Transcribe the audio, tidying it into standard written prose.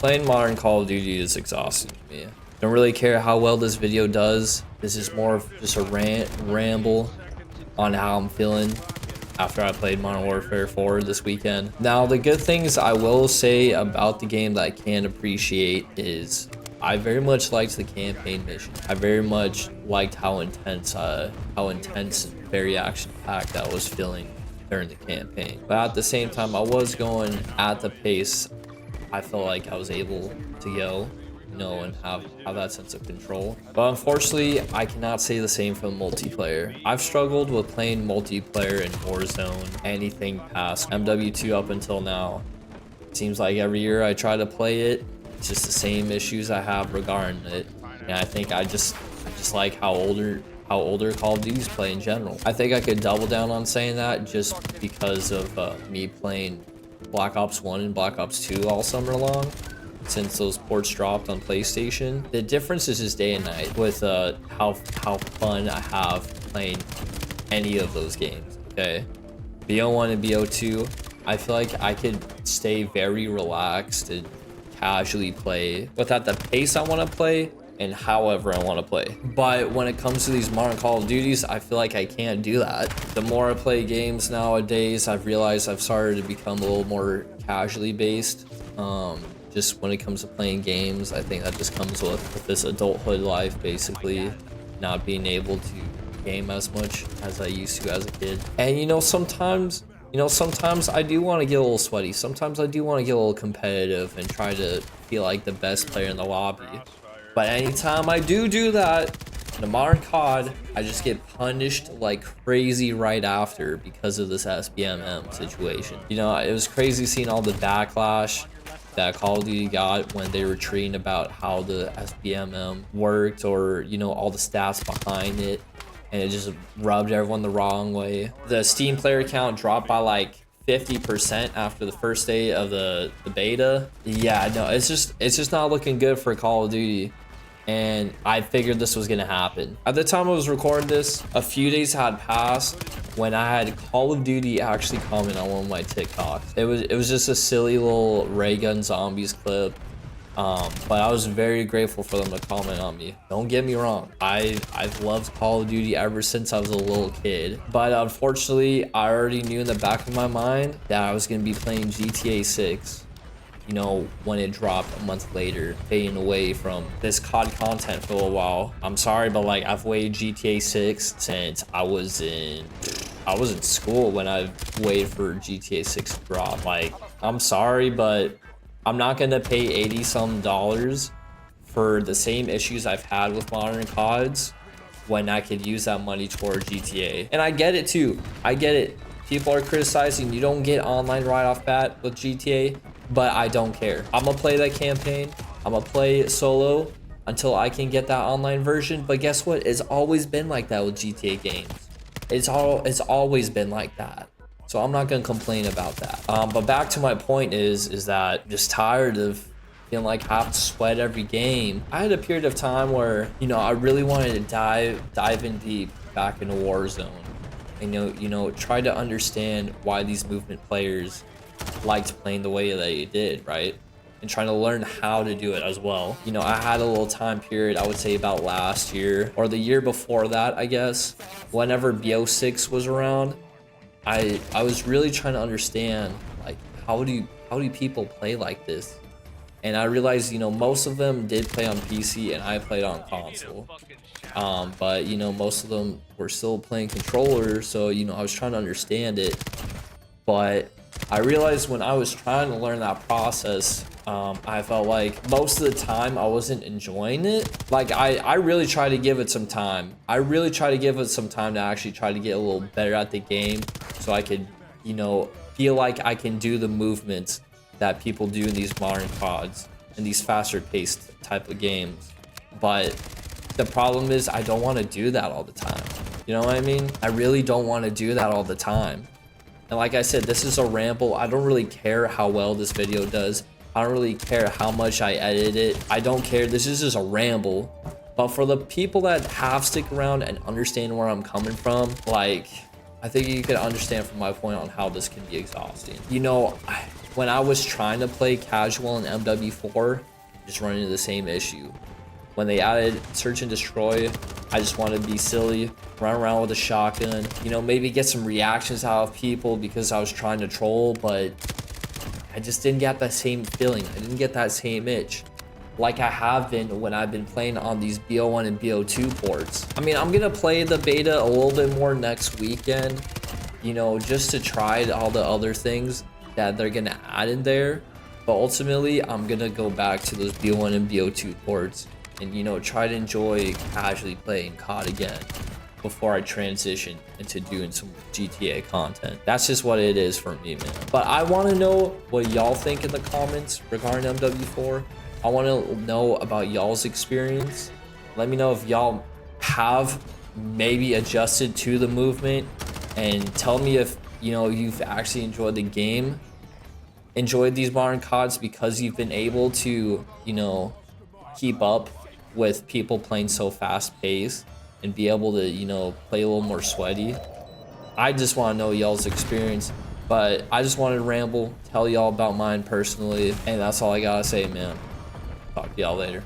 Playing modern Call of Duty is exhausting to me. Don't really care how well this video does. This is more of just a ramble on how I'm feeling after I played Modern Warfare 4 this weekend. Now, the good things I will say about the game that I can appreciate is I very much liked the campaign mission. I very much liked how intense and very action-packed I was feeling during the campaign. But at the same time, I was going at the pace I felt like I was able to go, and have that sense of control. But unfortunately, I cannot say the same for the multiplayer. I've struggled with playing multiplayer in Warzone, anything past MW2 up until now. It seems like every year I try to play it, it's just the same issues I have regarding it. And I think I just like how older Call of Duty's play in general. I think I could double down on saying that just because of me playing Black Ops 1 and Black Ops 2 all summer long since those ports dropped on PlayStation. The difference is just day and night with how fun I have playing any of those games. Okay, BO1 and BO2, I feel like I could stay very relaxed and casually play without the pace I want to play and however I want to play. But when it comes to these modern Call of Duties, I feel like I can't do that. The more I play games nowadays, I've realized I've started to become a little more casually based. Just when it comes to playing games, I think that just comes with this adulthood life, basically not being able to game as much as I used to as a kid. And sometimes I do want to get a little sweaty. Sometimes I do want to get a little competitive and try to feel like the best player in the lobby. But anytime I do that, in a modern COD, I just get punished like crazy right after because of this SBMM situation. It was crazy seeing all the backlash that Call of Duty got when they were tweeting about how the SBMM worked, or all the stats behind it, and it just rubbed everyone the wrong way. The Steam player count dropped by like 50% after the first day of the beta. Yeah, no, it's just not looking good for Call of Duty. And I figured this was gonna happen. At the time I was recording this, a few days had passed when I had Call of Duty actually comment on one of my TikToks. It was just a silly little ray gun zombies clip. But I was very grateful for them to comment on me. Don't get me wrong, I've loved Call of Duty ever since I was a little kid. But unfortunately, I already knew in the back of my mind that I was gonna be playing GTA 6. When it dropped a month later, fading away from this COD content for a while. I'm sorry, but like I've waited GTA 6 since I was in school when I waited for GTA 6 to drop. Like, I'm sorry, but I'm not gonna pay $80 some for the same issues I've had with modern CODs when I could use that money toward GTA. And I get it too. I get it. People are criticizing you don't get online right off bat with GTA. But I don't care. I'm gonna play that campaign. I'm gonna play solo until I can get that online version. But guess what? It's always been like that with GTA games. It's always been like that. So I'm not gonna complain about that. But back to my point is that I'm just tired of feeling like I have to sweat every game. I had a period of time where I really wanted to dive in deep back into Warzone, and try to understand why these movement players liked playing the way that they did, right? And trying to learn how to do it as well. I had a little time period, I would say about last year or the year before that, I guess, whenever BO6 was around, I was really trying to understand, like, how do people play like this? And I realized, most of them did play on PC and I played on console. But most of them were still playing controller, so I was trying to understand it. But I realized when I was trying to learn that process, I felt like most of the time I wasn't enjoying it. Like I really tried to give it some time. I really tried to give it some time to actually try to get a little better at the game so I could, feel like I can do the movements that people do in these modern CODs and these faster paced type of games. But the problem is I don't want to do that all the time. You know what I mean? I really don't want to do that all the time. And like I said, this is a ramble. I don't really care how well this video does. I don't really care how much I edit it. I don't care. This is just a ramble. But for the people that have stick around and understand where I'm coming from, like, I think you can understand from my point on how this can be exhausting. You know, when I was trying to play casual in MW4, just running into the same issue. When they added search and destroy, I just wanted to be silly, run around with a shotgun, you know, maybe get some reactions out of people because I was trying to troll, but I just didn't get that same feeling. I didn't get that same itch like I have been when I've been playing on these BO1 and BO2 ports. I mean, I'm gonna play the beta a little bit more next weekend, you know, just to try all the other things that they're gonna add in there. But ultimately, I'm gonna go back to those BO1 and BO2 ports and, you know, try to enjoy casually playing COD again before I transition into doing some GTA content. That's just what it is for me, man. But I want to know what y'all think in the comments regarding MW4. I want to know about y'all's experience. Let me know if y'all have maybe adjusted to the movement, and tell me if, you know, you've actually enjoyed the game, enjoyed these modern CODs because you've been able to, you know, keep up with people playing so fast paced and be able to, you know, play a little more sweaty. I just want to know y'all's experience, but I just wanted to ramble, tell y'all about mine personally, and that's all I gotta say, man. Talk to y'all later.